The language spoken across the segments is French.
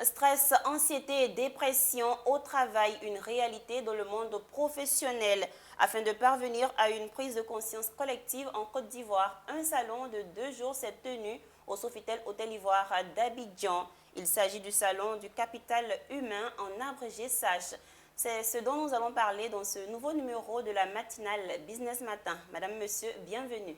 Stress, anxiété et dépression au travail, une réalité dans le monde professionnel. Afin de parvenir à une prise de conscience collective en Côte d'Ivoire, un salon de 2 jours s'est tenu au Sofitel Hôtel Ivoire d'Abidjan. Il s'agit du salon du capital humain en abrégé SACH. C'est ce dont nous allons parler dans ce nouveau numéro de la matinale Business Matin. Madame, Monsieur, bienvenue.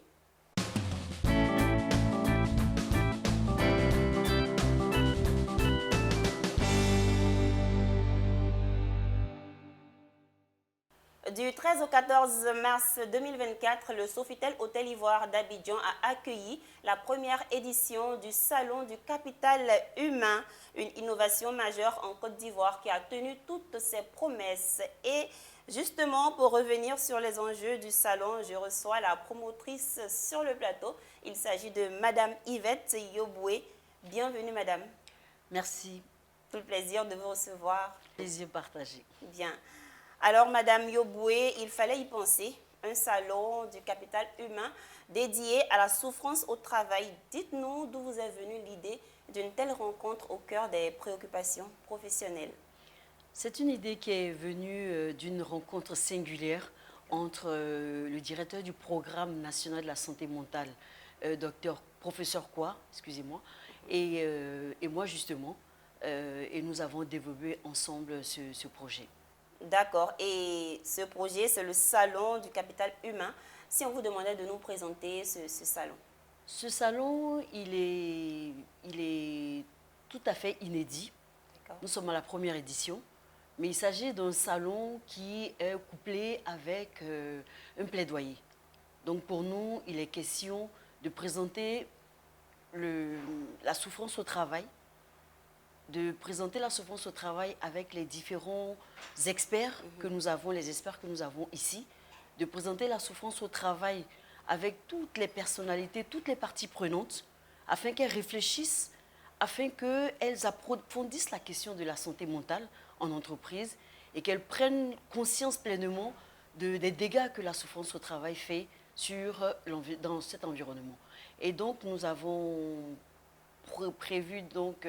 Du 13 au 14 mars 2024, le Sofitel Hôtel Ivoire d'Abidjan a accueilli la première édition du Salon du Capital Humain, une innovation majeure en Côte d'Ivoire qui a tenu toutes ses promesses. Et justement, pour revenir sur les enjeux du salon, je reçois la promotrice sur le plateau. Il s'agit de Madame Yvette Yoboué. Bienvenue, Madame. Merci. Tout le plaisir de vous recevoir. Plaisir partagé. Bien. Alors, Madame Yoboué, il fallait y penser, un salon du capital humain dédié à la souffrance au travail. Dites-nous d'où vous est venue l'idée d'une telle rencontre au cœur des préoccupations professionnelles. C'est une idée qui est venue d'une rencontre singulière entre le directeur du programme national de la santé mentale, professeur Quoi, excusez-moi, et moi justement, et nous avons développé ensemble ce projet. D'accord. Et ce projet, c'est le salon du capital humain. Si on vous demandait de nous présenter ce salon. Ce salon, il est tout à fait inédit. Nous sommes à la première édition, mais il s'agit d'un salon qui est couplé avec un plaidoyer. Donc pour nous, il est question de présenter la souffrance au travail, avec les différents experts que nous avons, les experts que nous avons ici, de présenter la souffrance au travail avec toutes les personnalités, toutes les parties prenantes, afin qu'elles réfléchissent, afin qu'elles approfondissent la question de la santé mentale en entreprise et qu'elles prennent conscience pleinement des dégâts que la souffrance au travail fait dans cet environnement. Et donc, nous avons prévu donc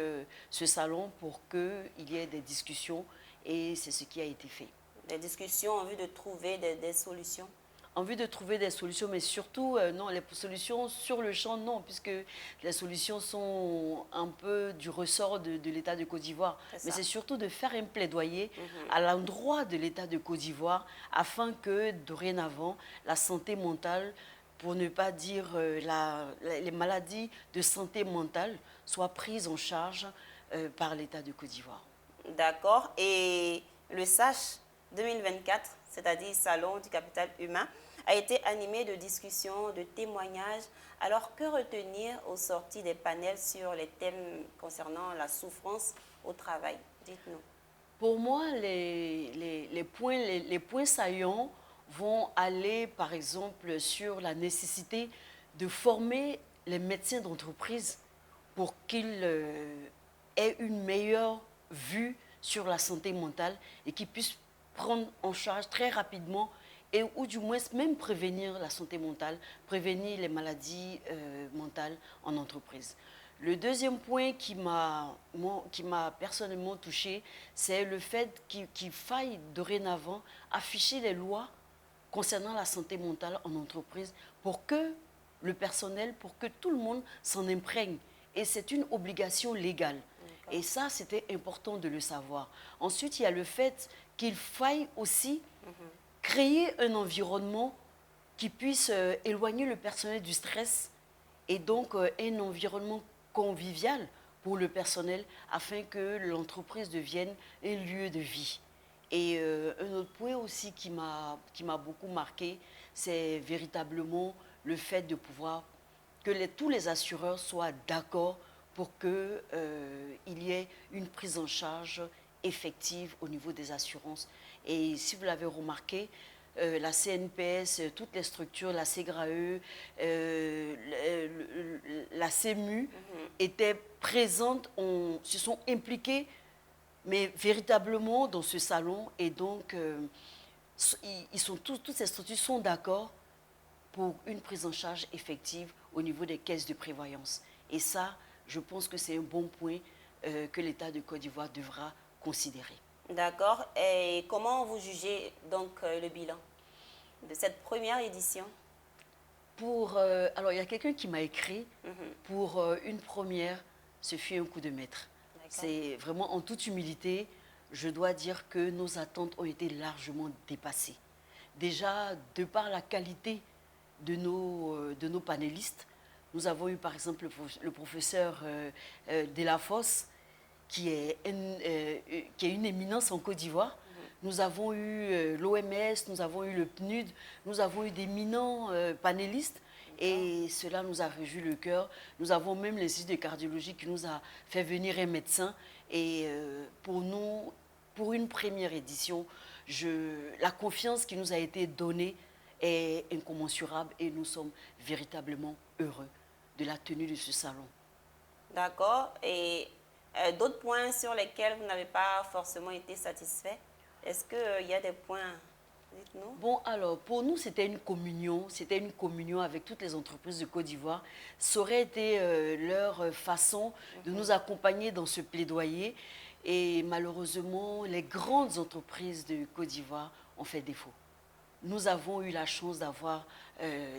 ce salon pour qu'il y ait des discussions et c'est ce qui a été fait. Des discussions en vue de trouver des solutions. En vue de trouver des solutions, mais surtout, non, les solutions sur le champ, non, puisque les solutions sont un peu du ressort de l'État de Côte d'Ivoire. Mais c'est surtout de faire un plaidoyer à l'endroit de l'État de Côte d'Ivoire afin que, dorénavant, la santé mentale, pour ne pas dire les maladies de santé mentale, soient prises en charge par l'État de Côte d'Ivoire. D'accord. Et le SACH 2024, c'est-à-dire Salon du capital humain, a été animé de discussions, de témoignages. Alors, que retenir aux sorties des panels sur les thèmes concernant la souffrance au travail? Dites-nous. Pour moi, les points saillants vont aller, par exemple, sur la nécessité de former les médecins d'entreprise pour qu'ils aient une meilleure vue sur la santé mentale et qu'ils puissent prendre en charge très rapidement ou du moins même prévenir la santé mentale, prévenir les maladies mentales en entreprise. Le deuxième point qui m'a personnellement touchée, c'est le fait qu'il faille dorénavant afficher les lois concernant la santé mentale en entreprise pour que le personnel, pour que tout le monde s'en imprègne. Et c'est une obligation légale. Et ça, c'était important de le savoir. Ensuite, il y a le fait qu'il faille aussi créer un environnement qui puisse éloigner le personnel du stress et donc un environnement convivial pour le personnel afin que l'entreprise devienne un lieu de vie. Et un autre point aussi qui m'a beaucoup marqué, c'est véritablement le fait de pouvoir que tous les assureurs soient d'accord pour qu'il y ait une prise en charge effective au niveau des assurances. Et si vous l'avez remarqué, la CNPS, toutes les structures, la CEGRAE, la CEMU étaient présentes, se sont impliquées, mais véritablement dans ce salon. Et donc, toutes ces structures sont d'accord pour une prise en charge effective au niveau des caisses de prévoyance. Et ça, je pense que c'est un bon point que l'État de Côte d'Ivoire devra considérer. D'accord. Et comment vous jugez donc le bilan de cette première édition? Alors, il y a quelqu'un qui m'a écrit, pour une première, ce fut un coup de maître. C'est vraiment en toute humilité, je dois dire que nos attentes ont été largement dépassées. Déjà, de par la qualité de nos panélistes, nous avons eu par exemple le professeur Delafosse, qui est une éminence en Côte d'Ivoire. Nous avons eu l'OMS, nous avons eu le PNUD, nous avons eu d'éminents panélistes et cela nous a réjoui le cœur. Nous avons même l'Institut de cardiologie qui nous a fait venir un médecin. Et pour nous, pour une première édition, la confiance qui nous a été donnée est incommensurable et nous sommes véritablement heureux de la tenue de ce salon. D'accord. Et d'autres points sur lesquels vous n'avez pas forcément été satisfait? Est-ce qu'il y a des points? Dites-nous. Bon, alors, pour nous, c'était une communion avec toutes les entreprises de Côte d'Ivoire. Ça aurait été leur façon de nous accompagner dans ce plaidoyer. Et malheureusement, les grandes entreprises de Côte d'Ivoire ont fait défaut. Nous avons eu la chance d'avoir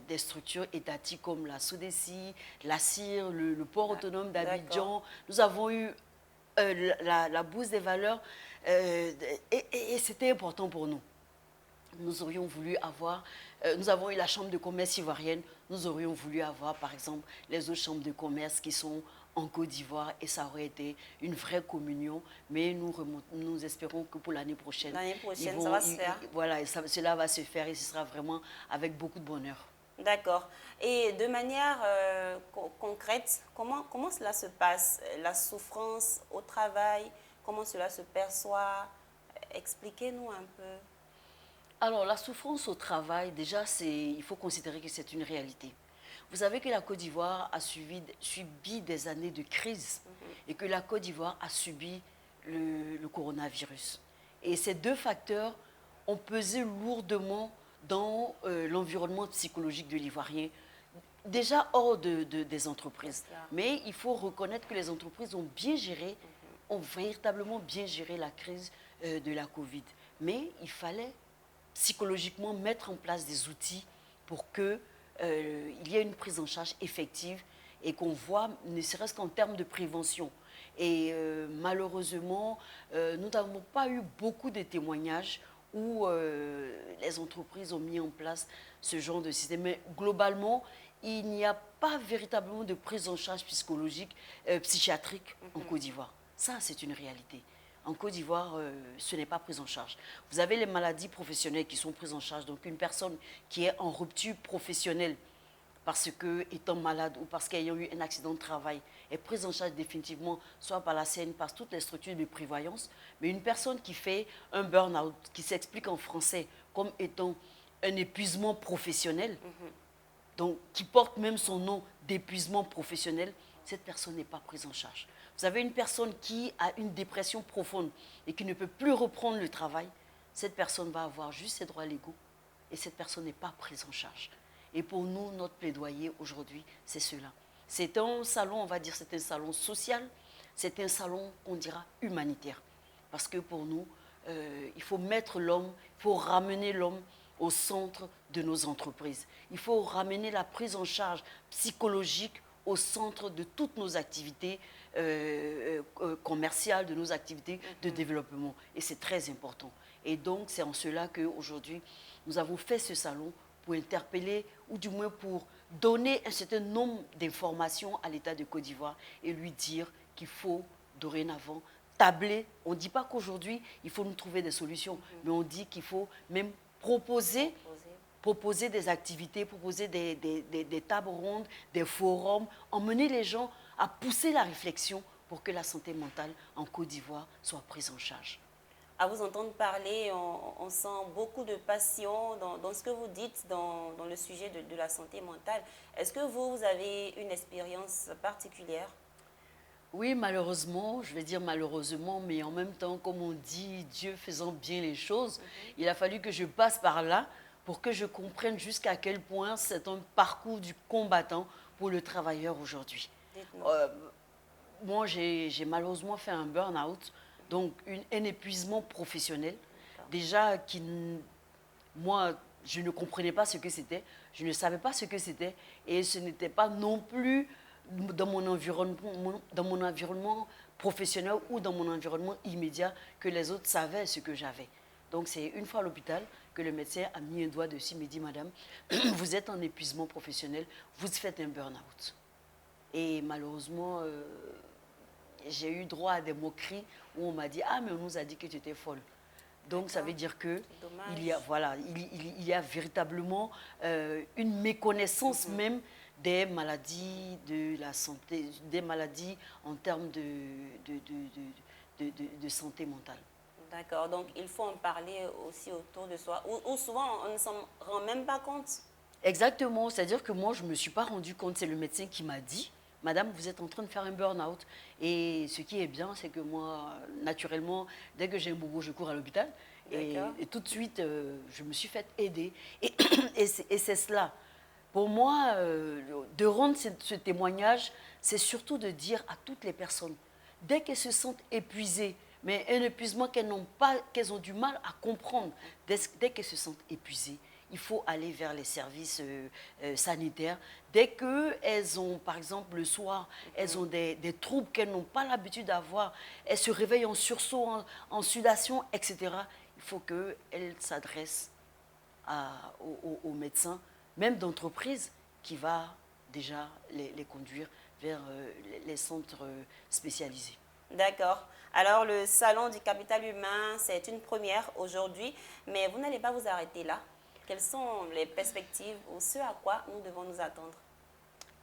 des structures étatiques comme la SODECI, la CIR, le port autonome d'Abidjan. Nous avons eu la bourse des valeurs et c'était important pour nous. Nous aurions voulu avoir, nous avons eu la chambre de commerce ivoirienne, nous aurions voulu avoir par exemple les autres chambres de commerce qui sont en Côte d'Ivoire et ça aurait été une vraie communion, mais nous espérons que pour l'année prochaine, ça va se faire. Voilà, cela va se faire et ce sera vraiment avec beaucoup de bonheur. D'accord. Et de manière concrète, comment cela se passe? La souffrance au travail, comment cela se perçoit? Expliquez-nous un peu. Alors, la souffrance au travail, déjà, il faut considérer que c'est une réalité. Vous savez que la Côte d'Ivoire a subi des années de crise et que la Côte d'Ivoire a subi le coronavirus. Et ces deux facteurs ont pesé lourdement dans l'environnement psychologique de l'Ivoirien, déjà hors des entreprises. Mais il faut reconnaître que les entreprises ont bien géré, ont véritablement bien géré la crise de la Covid. Mais il fallait psychologiquement mettre en place des outils pour qu'il y ait une prise en charge effective et qu'on voit, ne serait-ce qu'en termes de prévention. Et malheureusement, nous n'avons pas eu beaucoup de témoignages où les entreprises ont mis en place ce genre de système. Mais globalement, il n'y a pas véritablement de prise en charge psychologique, psychiatrique en Côte d'Ivoire. Ça, c'est une réalité. En Côte d'Ivoire, ce n'est pas pris en charge. Vous avez les maladies professionnelles qui sont prises en charge. Donc, une personne qui est en rupture professionnelle parce que étant malade ou parce qu'ayant eu un accident de travail est prise en charge définitivement, soit par la CN, par toutes les structures de prévoyance. Mais une personne qui fait un burn-out, qui s'explique en français comme étant un épuisement professionnel, donc qui porte même son nom d'épuisement professionnel, cette personne n'est pas prise en charge. Vous avez une personne qui a une dépression profonde et qui ne peut plus reprendre le travail, cette personne va avoir juste ses droits légaux et cette personne n'est pas prise en charge. Et pour nous, notre plaidoyer aujourd'hui, c'est cela. C'est un salon, on va dire, c'est un salon social, c'est un salon qu'on dira humanitaire. Parce que pour nous, il faut mettre l'homme, il faut ramener l'homme au centre de nos entreprises. Il faut ramener la prise en charge psychologique au centre de toutes nos activités commerciales, de nos activités de développement. Et c'est très important. Et donc, c'est en cela qu'aujourd'hui, nous avons fait ce salon pour interpeller, ou du moins pour donner un certain nombre d'informations à l'État de Côte d'Ivoire et lui dire qu'il faut dorénavant tabler. On ne dit pas qu'aujourd'hui, il faut nous trouver des solutions, mais on dit qu'il faut même proposer des activités, proposer des tables rondes, des forums, emmener les gens à pousser la réflexion pour que la santé mentale en Côte d'Ivoire soit prise en charge. À vous entendre parler, on sent beaucoup de passion dans ce que vous dites dans le sujet de la santé mentale. Est-ce que vous avez une expérience particulière? Oui, malheureusement, je vais dire malheureusement, mais en même temps, comme on dit, Dieu faisant bien les choses, il a fallu que je passe par là pour que je comprenne jusqu'à quel point c'est un parcours du combattant pour le travailleur aujourd'hui. moi, j'ai malheureusement fait un burn-out, donc un épuisement professionnel. Déjà, moi, je ne comprenais pas ce que c'était, je ne savais pas ce que c'était, et ce n'était pas non plus dans mon environnement professionnel ou dans mon environnement immédiat que les autres savaient ce que j'avais. Donc, c'est une fois à l'hôpital que le médecin a mis un doigt dessus, me dit, madame, vous êtes en épuisement professionnel, vous faites un burn-out. Et malheureusement, j'ai eu droit à des moqueries où on m'a dit, ah, mais on nous a dit que tu étais folle. Donc, ça veut dire que voilà, il y a véritablement une méconnaissance même des maladies de la santé, des maladies en termes de santé mentale. D'accord, donc il faut en parler aussi autour de soi, ou souvent on ne s'en rend même pas compte. Exactement, c'est-à-dire que moi, je ne me suis pas rendu compte, c'est le médecin qui m'a dit, madame, vous êtes en train de faire un burn-out. Et ce qui est bien, c'est que moi, naturellement, dès que j'ai un bobo, je cours à l'hôpital. Et tout de suite, je me suis fait aider. Et c'est cela. Pour moi, de rendre ce témoignage, c'est surtout de dire à toutes les personnes, dès qu'elles se sentent épuisées, mais un épuisement qu'elles ont du mal à comprendre, dès qu'elles se sentent épuisées, il faut aller vers les services sanitaires. Dès qu'elles ont, par exemple, le soir, elles ont des troubles qu'elles n'ont pas l'habitude d'avoir, elles se réveillent en sursaut, en sudation, etc. Il faut qu'elles s'adressent au médecin, même d'entreprise, qui va déjà les conduire vers les centres spécialisés. D'accord. Alors, le Salon du capital humain, c'est une première aujourd'hui, mais vous n'allez pas vous arrêter là. Quelles sont les perspectives ou ce à quoi nous devons nous attendre?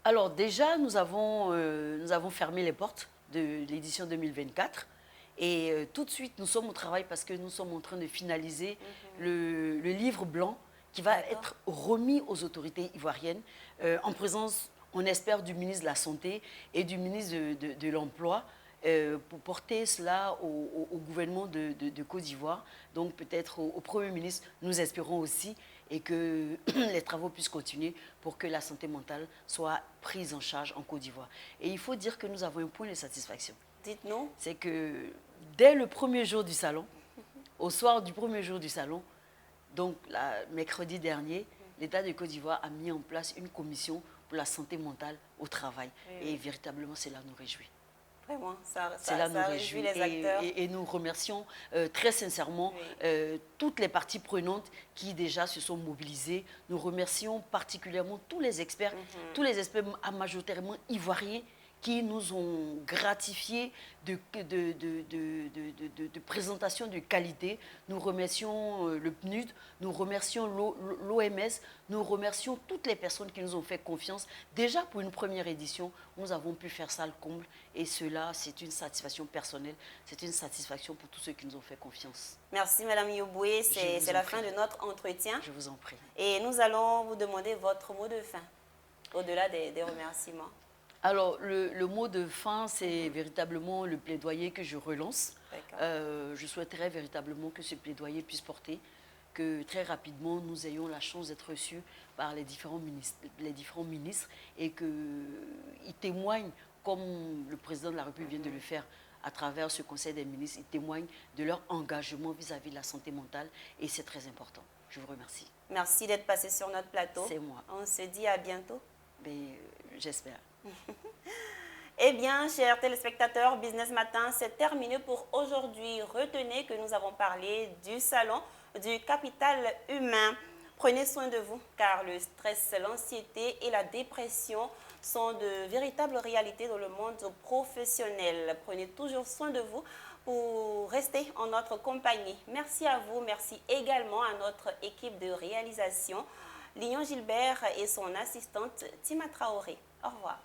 Alors déjà, nous avons fermé les portes de l'édition 2024 et tout de suite, nous sommes au travail parce que nous sommes en train de finaliser le livre blanc qui va être remis aux autorités ivoiriennes en présence, on espère, du ministre de la Santé et du ministre de l'Emploi pour porter cela au gouvernement de Côte d'Ivoire, donc peut-être au Premier ministre, nous espérons aussi, et que les travaux puissent continuer pour que la santé mentale soit prise en charge en Côte d'Ivoire. Et il faut dire que nous avons un point de satisfaction. Dites-nous. C'est que dès le premier jour du salon, au soir du premier jour du salon, donc mercredi dernier, l'État de Côte d'Ivoire a mis en place une commission pour la santé mentale au travail. Et véritablement, cela nous réjouit. Vraiment, ça nous réjouit les acteurs. Et nous remercions très sincèrement toutes les parties prenantes qui déjà se sont mobilisées. Nous remercions particulièrement tous les experts majoritairement ivoiriens qui nous ont gratifiés de présentation de qualité. Nous remercions le PNUD, nous remercions l'OMS, nous remercions toutes les personnes qui nous ont fait confiance. Déjà pour une première édition, nous avons pu faire ça le comble et cela, c'est une satisfaction personnelle, c'est une satisfaction pour tous ceux qui nous ont fait confiance. Merci Madame Yoboué, c'est la fin de notre entretien. Je vous en prie. Et nous allons vous demander votre mot de fin, au-delà des remerciements. Alors, le mot de fin, c'est véritablement le plaidoyer que je relance. Je souhaiterais véritablement que ce plaidoyer puisse porter, que très rapidement, nous ayons la chance d'être reçus par les différents ministres et qu'ils témoignent, comme le président de la République vient de le faire à travers ce Conseil des ministres, ils témoignent de leur engagement vis-à-vis de la santé mentale et c'est très important. Je vous remercie. Merci d'être passé sur notre plateau. C'est moi. On se dit à bientôt. J'espère. Eh bien, chers téléspectateurs, Business Matin, c'est terminé pour aujourd'hui. Retenez que nous avons parlé du salon du capital humain. Prenez soin de vous, car le stress, l'anxiété et la dépression sont de véritables réalités dans le monde professionnel. Prenez toujours soin de vous pour rester en notre compagnie. Merci à vous, merci également à notre équipe de réalisation, Lignon Gilbert et son assistante Tima Traoré. Au revoir.